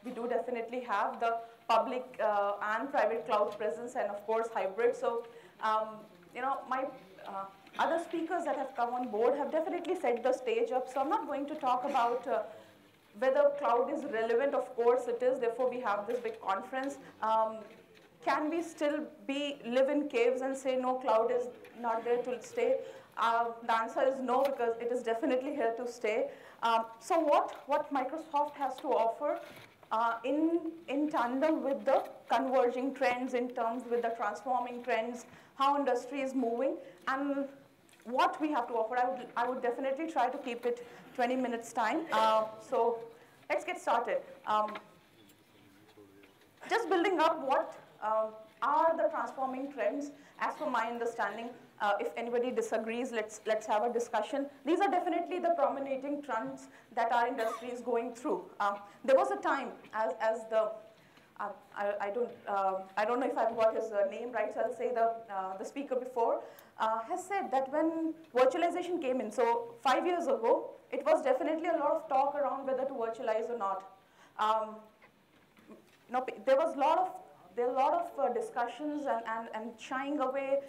we do definitely have the public and private cloud presence, and of course hybrid. So, my other speakers that have come on board have definitely set the stage up. So I'm not going to talk about whether cloud is relevant. Of course it is. Therefore we have this big conference. Can we still live in caves and say no, cloud is not there to stay? The answer is no, because it is definitely here to stay. So what Microsoft has to offer in tandem with the converging trends, in terms with the transforming trends, how industry is moving, and what we have to offer. I would definitely try to keep it 20 minutes time. So let's get started. Just building up what are the transforming trends as per my understanding. If anybody disagrees, let's have a discussion. These are definitely the prominating trends that our industry is going through. There was a time, as the I don't know if I've got his name right, so I'll say the speaker before has said that when virtualization came in, so 5 years ago, it was definitely a lot of talk around whether to virtualize or not. There was a lot of discussions and shying away.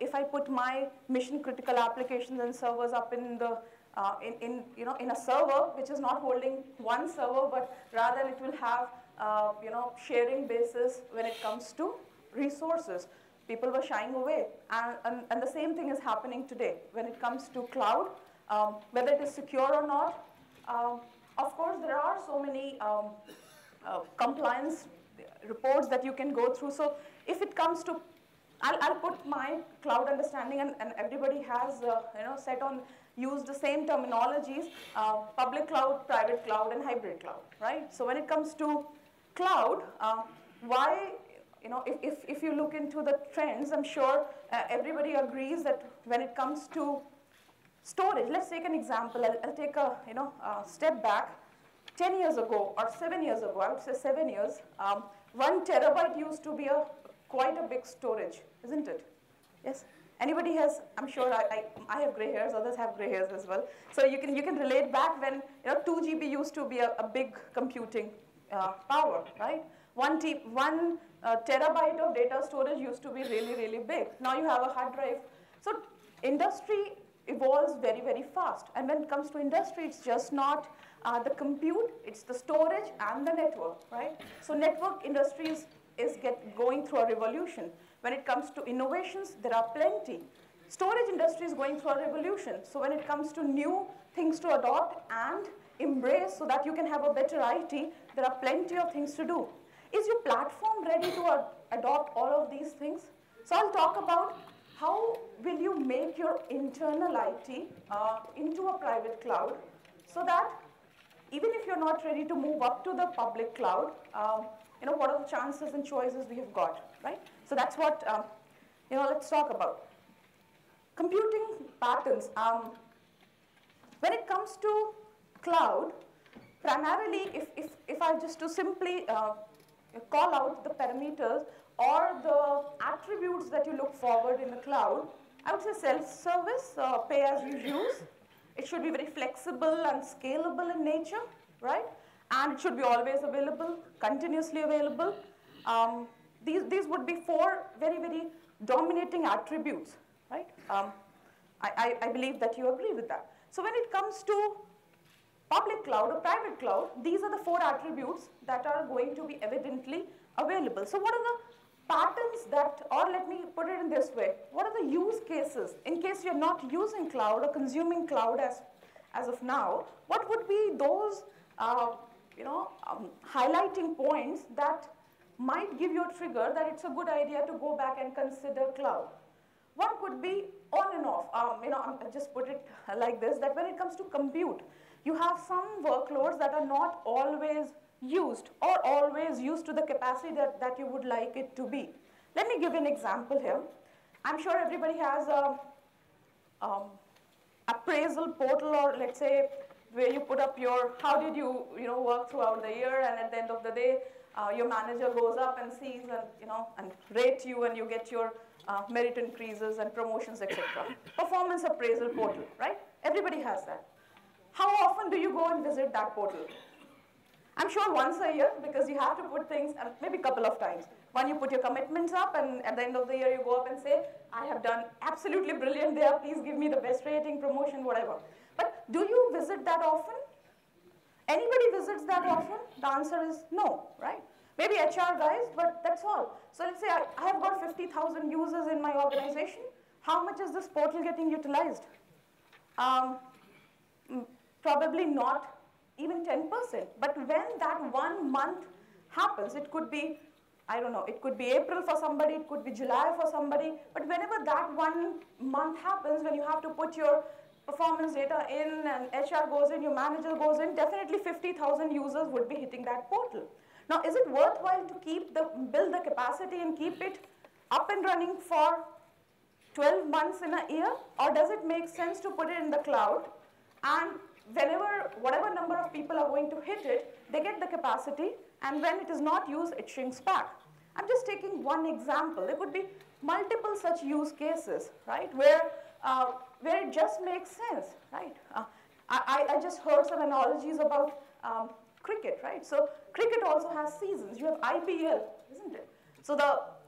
If I put my mission critical applications and servers up in the in a server which is not holding one server, but rather it will have sharing basis when it comes to resources. People were shying away, and the same thing is happening today when it comes to cloud, whether it is secure or not. Of course, there are so many compliance reports that you can go through. So if it comes to, I'll put my cloud understanding, and everybody has used the same terminologies: public cloud, private cloud, and hybrid cloud, right? So when it comes to cloud, if you look into the trends, I'm sure everybody agrees that when it comes to storage, let's take an example. I'll take a step back. 10 years ago or 7 years ago, I would say 7 years, 1 terabyte used to be quite a big storage, isn't it? Yes. Anybody has? I'm sure I have gray hairs. Others have gray hairs as well. So you can relate back when 2 GB used to be a big computing power, right? 1 terabyte of data storage used to be really, really big. Now you have a hard drive. So industry evolves very, very fast. And when it comes to industry, it's just not the compute, it's the storage and the network, right? So network industry is going through a revolution. When it comes to innovations, there are plenty. Storage industry is going through a revolution. So when it comes to new things to adopt and embrace so that you can have a better IT, there are plenty of things to do. Is your platform ready to adopt all of these things? So I'll talk about how will you make your internal IT into a private cloud, so that even if you're not ready to move up to the public cloud, what are the chances and choices we have got, right? So that's what, let's talk about. Computing patterns. When it comes to cloud, primarily, if I just to simply call out the parameters or the attributes that you look forward in the cloud, I would say self-service, pay as you use. It should be very flexible and scalable in nature, right? And it should be always available, continuously available. These would be 4 very, very dominating attributes, right? I believe that you agree with that. So when it comes to public cloud or private cloud, these are the 4 attributes that are going to be evidently available. So what are the patterns that, or let me put it in this way, what are the use cases in case you're not using cloud or consuming cloud as of now? What would be those highlighting points that might give you a trigger that it's a good idea to go back and consider cloud? One could be on and off. I just put it like this, that when it comes to compute, you have some workloads that are not always used or always used to the capacity that you would like it to be. Let me give you an example here. I'm sure everybody has a appraisal portal, or let's say where you put up your, how did you work throughout the year, and at the end of the day, your manager goes up and sees and rate you, and you get your merit increases and promotions, etc. Performance appraisal portal, right? Everybody has that. How often do you go and visit that portal? I'm sure once a year, because you have to put things, maybe a couple of times. One, you put your commitments up, and at the end of the year, you go up and say, I have done absolutely brilliant there, please give me the best rating, promotion, whatever. But do you visit that often? Anybody visits that often? The answer is no, right? Maybe HR guys, but that's all. So let's say I have got 50,000 users in my organization. How much is this portal getting utilized? Probably not even 10%. But when that 1 month happens, it could be, I don't know, it could be April for somebody, it could be July for somebody, but whenever that 1 month happens, when you have to put your performance data in and HR goes in, your manager goes in, definitely 50,000 users would be hitting that portal. Now, is it worthwhile to build the capacity and keep it up and running for 12 months in a year? Or does it make sense to put it in the cloud and whatever number of people are going to hit it, they get the capacity, and when it is not used, it shrinks back. I'm just taking one example. There could be multiple such use cases, right, where it just makes sense, right? I just heard some analogies about cricket, right? So cricket also has seasons. You have IPL, isn't it? So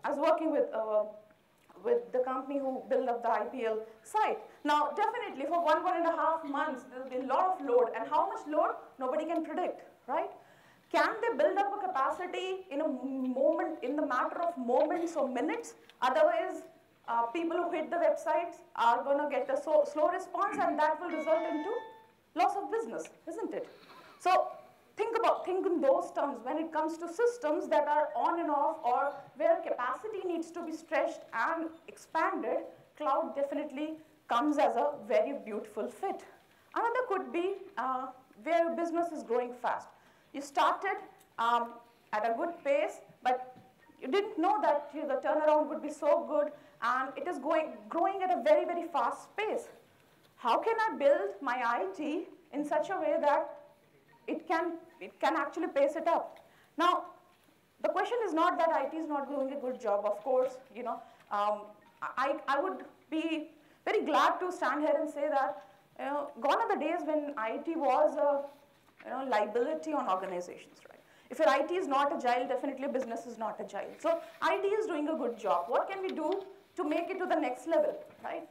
I was working with the company who built up the IPL site. Now, definitely for 1.5 months, there will be a lot of load. And how much load? Nobody can predict, right? Can they build up a capacity in a moment, in the matter of moments or minutes? Otherwise, people who hit the websites are going to get a slow response, and that will result into loss of business, isn't it? So think in those terms when it comes to systems that are on and off, or where capacity needs to be stretched and expanded. Cloud definitely comes as a very beautiful fit. Another could be where business is growing fast. You started at a good pace, but you didn't know that the turnaround would be so good, and it is growing at a very, very fast pace. How can I build my IT in such a way that it can actually pace it up? Now, the question is not that IT is not doing a good job. Of course, I would be very glad to stand here and say that gone are the days when IT was a liability on organizations, right? If your IT is not agile, definitely business is not agile. So IT is doing a good job. What can we do to make it to the next level, right?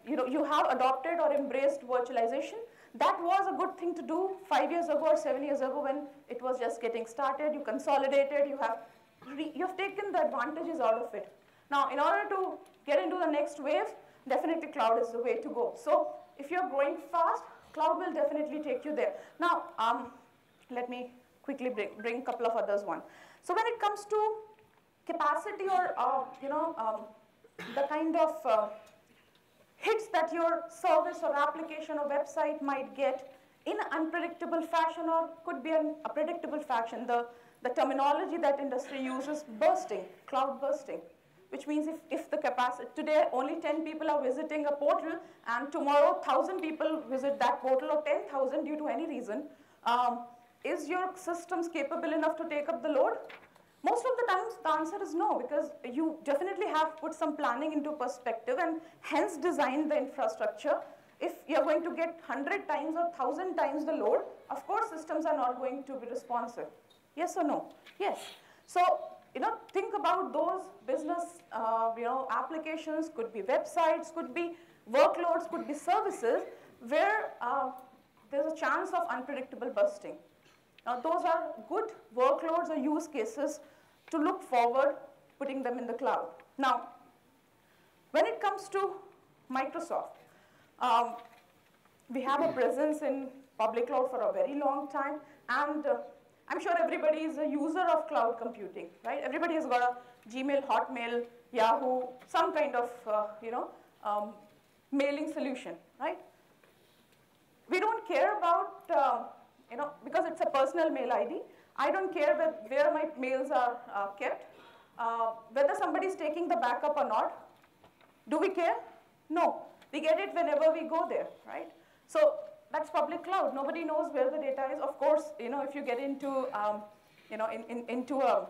You have adopted or embraced virtualization. That was a good thing to do 5 years ago or 7 years ago when it was just getting started. You consolidated, you have taken the advantages out of it. Now, in order to get into the next wave, definitely cloud is the way to go. So if you're growing fast, cloud will definitely take you there. Now, let me quickly bring a couple of others one. So when it comes to capacity or the kind of hits that your service or application or website might get in an unpredictable fashion, or could be a predictable fashion. The terminology that industry uses, bursting, cloud bursting, which means if the capacity, today only 10 people are visiting a portal, and tomorrow 1,000 people visit that portal, or 10,000 due to any reason, is your systems capable enough to take up the load? Most of the times, the answer is no, because you definitely have put some planning into perspective and hence designed the infrastructure. If you're going to get 100 times or 1,000 times the load, of course, systems are not going to be responsive. Yes or no? Yes. So, think about those business, applications, could be websites, could be workloads, could be services, where there's a chance of unpredictable bursting. Now, those are good workloads or use cases to look forward, putting them in the cloud. Now, when it comes to Microsoft, we have a presence in public cloud for a very long time, and I'm sure everybody is a user of cloud computing, right? Everybody has got a Gmail, Hotmail, Yahoo, some kind of, mailing solution, right? We don't care about, because it's a personal mail ID, I don't care where my mails are kept, whether somebody is taking the backup or not. Do we care? No. We get it whenever we go there, right? So that's public cloud. Nobody knows where the data is. Of course, if you get into, into a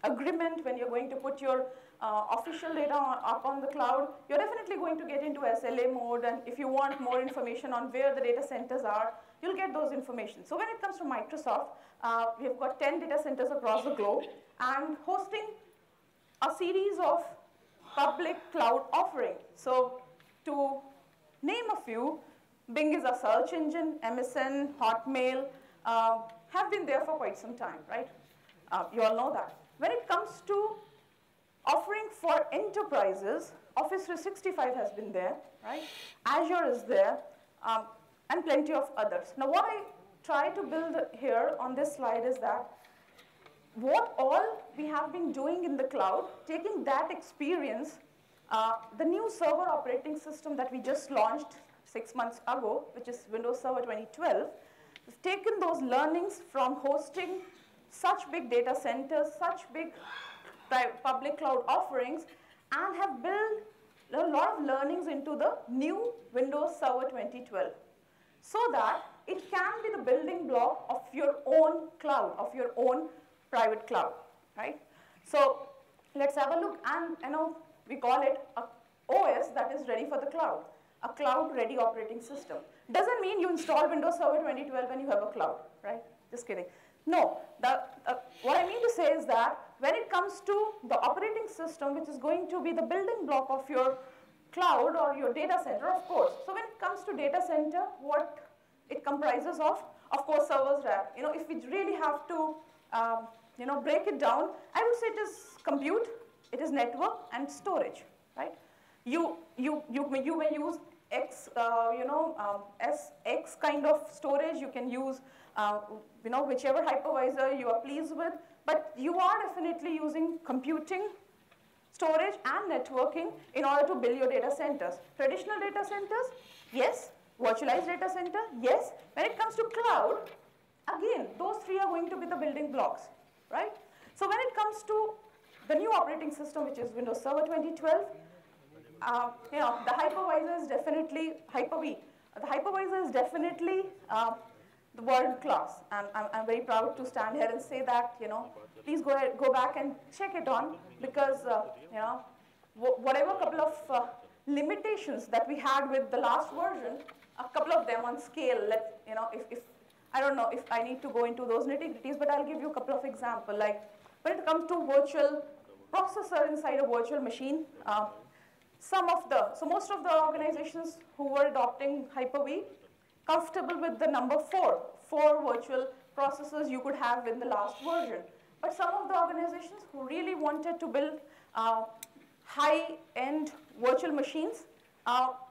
agreement when you're going to put your official data up on the cloud, you're definitely going to get into SLA mode. And if you want more information on where the data centers are, you'll get those information. So when it comes to Microsoft, we've got 10 data centers across the globe and hosting a series of public cloud offerings. So to name a few, Bing is a search engine, MSN, Hotmail, have been there for quite some time, right? You all know that. When it comes to offering for enterprises, Office 365 has been there, right? Azure is there, and plenty of others. Now what I try to build here on this slide is that what all we have been doing in the cloud, taking that experience, the new server operating system that we just launched 6 months ago, which is Windows Server 2012, we've taken those learnings from hosting such big data centers, such big public cloud offerings, and have built a lot of learnings into the new Windows Server 2012, so that it can be the building block of your own cloud, of your own private cloud, right? So let's have a look, and we call it a OS that is ready for the cloud, a cloud-ready operating system. Doesn't mean you install Windows Server 2012 when you have a cloud, right? Just kidding. No, what I mean to say is that when it comes to the operating system, which is going to be the building block of your cloud or your data center, of course. So when it comes to data center, what it comprises of course, servers, rack. If we really have to, break it down, I would say it is compute, it is network, and storage, right? You may use X, X kind of storage. You can use, whichever hypervisor you are pleased with. But you are definitely using computing, storage, and networking in order to build your data centers. Traditional data centers, yes. Virtualized data center, yes. When it comes to cloud, again, those three are going to be the building blocks, right? So when it comes to the new operating system, which is Windows Server 2012, the hypervisor is definitely Hyper-V. The hypervisor is definitely the world class, and I'm very proud to stand here and say that. Please go back and check it on, because whatever couple of limitations that we had with the last version, a couple of them on scale. If I don't know if I need to go into those nitty-gritties, but I'll give you a couple of examples. Like when it comes to virtual processor inside a virtual machine, so most of the organizations who were adopting Hyper-V, comfortable with the number 4 virtual processors you could have in the last version. But some of the organizations who really wanted to build high-end virtual machines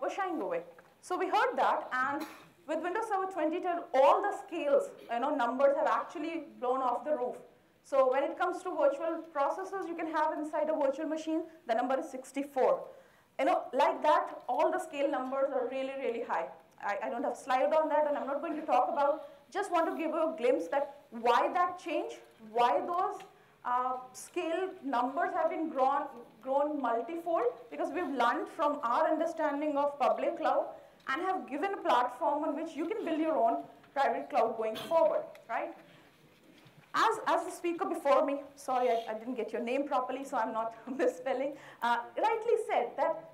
were shying away. So we heard that, and with Windows Server 2012, all the scales, numbers have actually blown off the roof. So when it comes to virtual processors you can have inside a virtual machine, the number is 64. Like that, all the scale numbers are really, really high. I don't have a slide on that, and I'm not going to talk about. Just want to give you a glimpse that why that change, why those scale numbers have been grown multifold, because we've learned from our understanding of public cloud and have given a platform on which you can build your own private cloud going forward, right? As the speaker before me, sorry I didn't get your name properly, so I'm not misspelling, rightly said that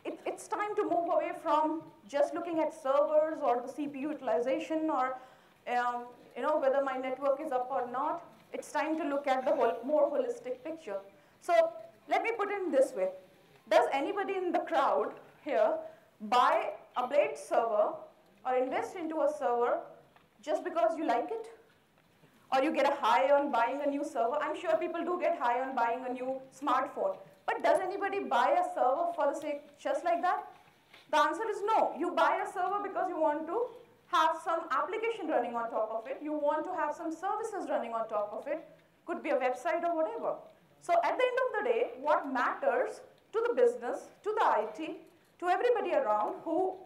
it's time to move away from just looking at servers or the CPU utilization or whether my network is up or not. It's time to look at the more holistic picture. So let me put it in this way. Does anybody in the crowd here buy a Blade server or invest into a server just because you like it? Or you get a high on buying a new server? I'm sure people do get high on buying a new smartphone. But does anybody buy a server for the sake just like that? The answer is no. You buy a server because you want to have some application running on top of it. You want to have some services running on top of it. Could be a website or whatever. So at the end of the day, what matters to the business, to the IT, to everybody around who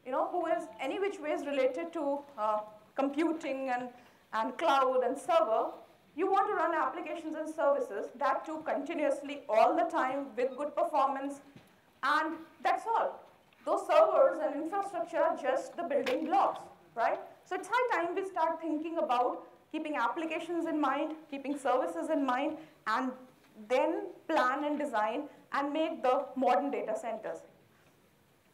is any which ways related to computing and cloud and server, you want to run applications and services, that too continuously all the time with good performance, and that's all. Those servers and infrastructure are just the building blocks, right? So it's high time we start thinking about keeping applications in mind, keeping services in mind, and then plan and design and make the modern data centers.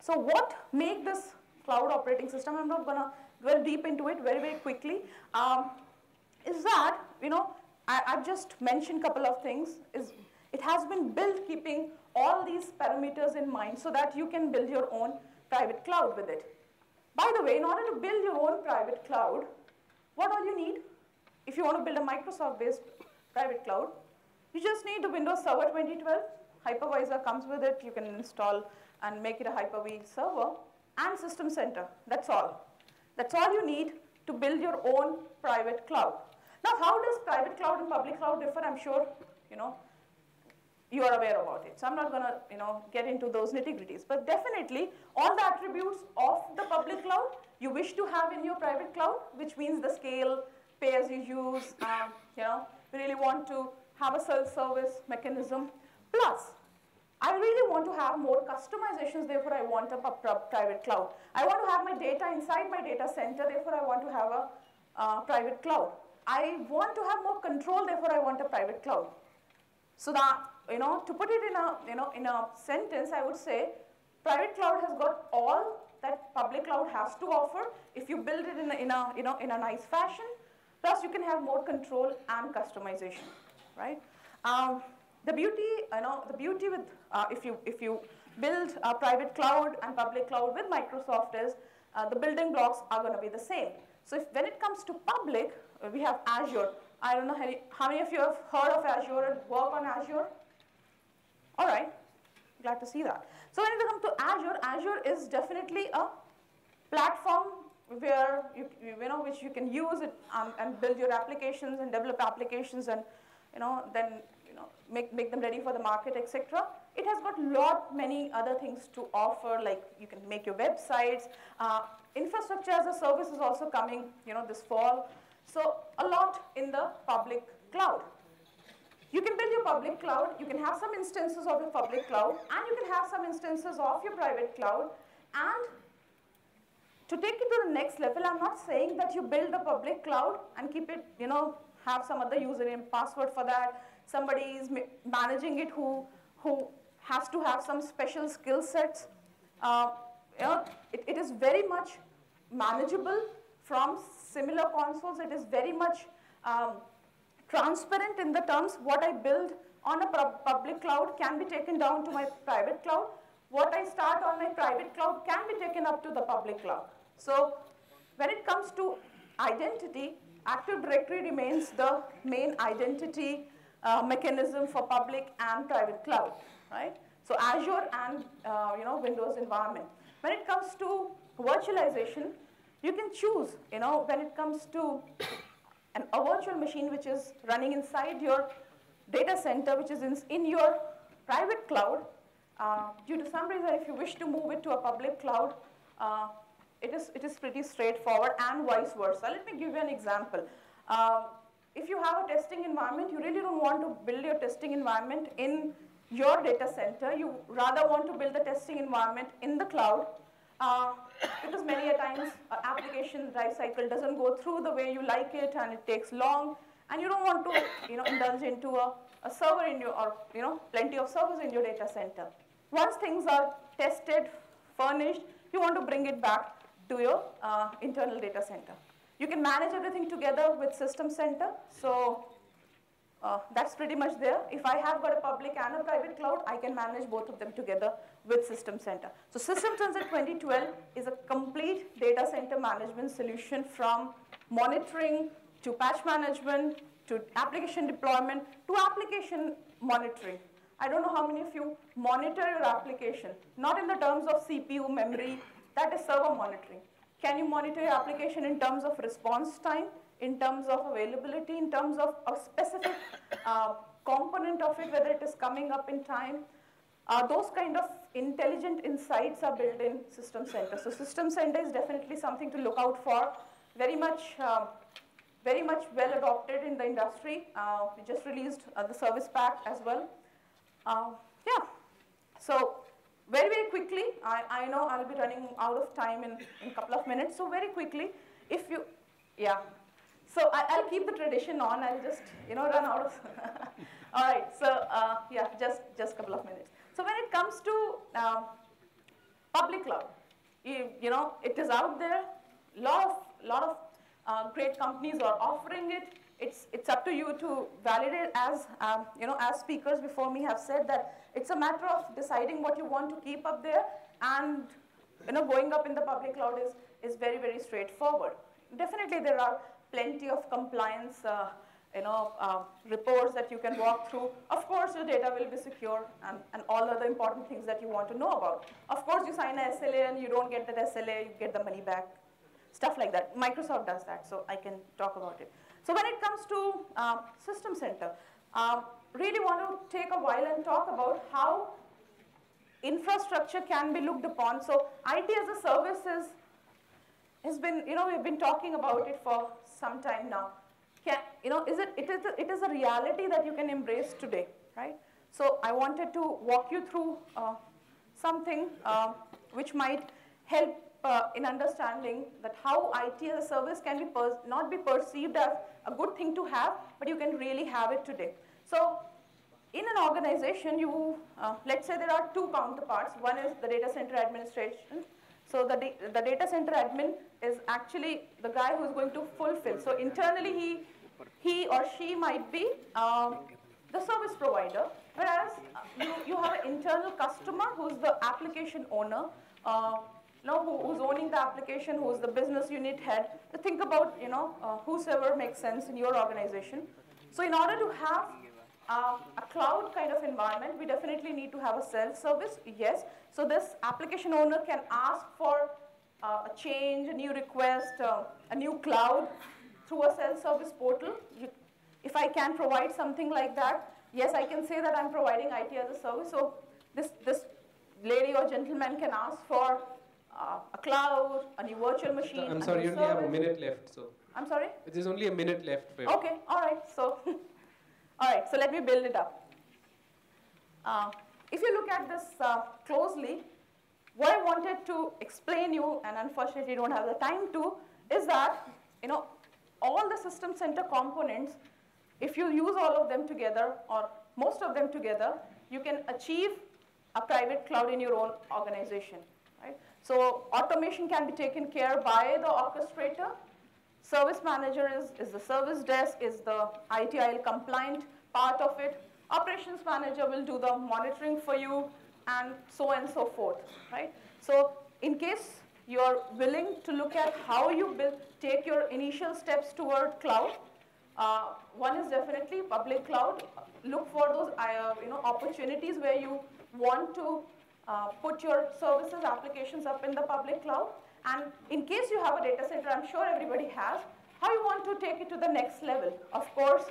So what make this cloud operating system? I'm not going to dwell deep into it very, very quickly, is that, I've just mentioned a couple of things. It has been built keeping all these parameters in mind so that you can build your own private cloud with it. By the way, in order to build your own private cloud, what all you need? If you want to build a Microsoft-based private cloud, you just need the Windows Server 2012. Hypervisor comes with it. You can install and make it a Hyper-V server and System Center. That's all. That's all you need to build your own private cloud. Now, how does private cloud and public cloud differ? I'm sure you are aware about it. So I'm not going to get into those nitty-gritties. But definitely, all the attributes of the public cloud you wish to have in your private cloud, which means the scale, pay as you use, we really want to have a self-service mechanism. Plus, I really want to have more customizations, therefore I want a private cloud. I want to have my data inside my data center, therefore I want to have a private cloud. I want to have more control, therefore I want a private cloud. So that, to put it in a sentence, I would say private cloud has got all that public cloud has to offer if you build it in a nice fashion. Plus, you can have more control and customization, right? The beauty with if you build a private cloud and public cloud with Microsoft is the building blocks are going to be the same. So when it comes to public, we have Azure. I don't know how many of you have heard of Azure and work on Azure? All right, glad to see that. So when it comes to Azure, Azure is definitely a platform where which you can use it and build your applications and develop applications and then make them ready for the market, etc. It has got many other things to offer, like you can make your websites. Infrastructure as a service is also coming, this fall. So a lot in the public cloud. You can build your public cloud. You can have some instances of your public cloud, and you can have some instances of your private cloud. And to take it to the next level, I'm not saying that you build a public cloud and keep it, have some other username, password for that. Somebody is managing it who has to have some special skill sets. It is very much manageable from similar consoles. It is very much transparent in the terms what I build on a public cloud can be taken down to my private cloud. What I start on my private cloud can be taken up to the public cloud. So when it comes to identity, Active Directory remains the main identity mechanism for public and private cloud, right? So Azure and Windows environment. When it comes to virtualization, you can choose, when it comes to a virtual machine which is running inside your data center, which is in your private cloud. Due to some reason, if you wish to move it to a public cloud, it is pretty straightforward, and vice versa. Let me give you an example. If you have a testing environment, you really don't want to build your testing environment in your data center. You rather want to build the testing environment in the cloud, because many a times application life cycle doesn't go through the way you like it, and it takes long, and you don't want to indulge into a server in your, or plenty of servers in your data center. Once things are tested, furnished, you want to bring it back to your internal data center. You can manage everything together with System Center. So that's pretty much there. If I have got a public and a private cloud, I can manage both of them together with System Center. So System Center 2012 is a complete data center management solution, from monitoring to patch management to application deployment to application monitoring. I don't know how many of you monitor your application, not in the terms of CPU, memory, that is server monitoring. Can you monitor your application in terms of response time, in terms of availability, in terms of a specific component of it, whether it is coming up in time? Those kind of intelligent insights are built in System Center. So System Center is definitely something to look out for. Very much well adopted in the industry. We just released the service pack as well. Yeah. So very, very quickly, I know I'll be running out of time in a couple of minutes. So very quickly, if you, yeah. So I'll keep the tradition on. I'll just, run out of. All right. So yeah, just a couple of minutes. So when it comes to public cloud, it is out there. Lot lot of great companies are offering it. It's up to you to validate. As as speakers before me have said, that it's a matter of deciding what you want to keep up there, and going up in the public cloud is very, very straightforward. Definitely, there are plenty of compliance reports that you can walk through. Of course, your data will be secure, and all other important things that you want to know about. Of course, you sign a SLA and you don't get that SLA, you get the money back, stuff like that. Microsoft does that, so I can talk about it. So when it comes to System Center, really want to take a while and talk about how infrastructure can be looked upon. So IT as a service has been, we've been talking about it for some time now. It is a reality that you can embrace today, right? So I wanted to walk you through something which might help in understanding that how IT as a service can not be perceived as a good thing to have, but you can really have it today. So in an organization, let's say there are two counterparts. One is the data center administration. So the data center admin is actually the guy who is going to fulfill. So internally, he or she might be the service provider, whereas you have an internal customer who's the application owner, who's owning the application, who's the business unit head. To think about whosoever makes sense in your organization. So in order to have a cloud kind of environment, we definitely need to have a self-service, yes. So this application owner can ask for a change, a new request, a new cloud through a self-service portal. If I can provide something like that, yes, I can say that I'm providing IT as a service. So this lady or gentleman can ask for a cloud, a new virtual machine. I'm sorry, you only have a minute left. So I'm sorry? There's only a minute left. Okay, all right. So, all right, so let me build it up. If you look at this closely, what I wanted to explain you, and unfortunately don't have the time to, is that all the system center components, if you use all of them together or most of them together, you can achieve a private cloud in your own organization. Right? So automation can be taken care by the orchestrator. Service manager is the service desk, is the ITIL compliant part of it. Operations manager will do the monitoring for you, and so on and so forth, right? So in case you're willing to look at how you take your initial steps toward cloud, one is definitely public cloud. Look for those opportunities where you want to put your services, applications up in the public cloud. And in case you have a data center, I'm sure everybody has, how you want to take it to the next level. Of course,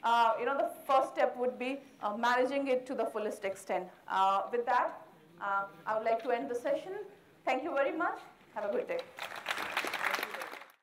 the first step would be managing it to the fullest extent. With that, I would like to end the session. Thank you very much. Have a good day.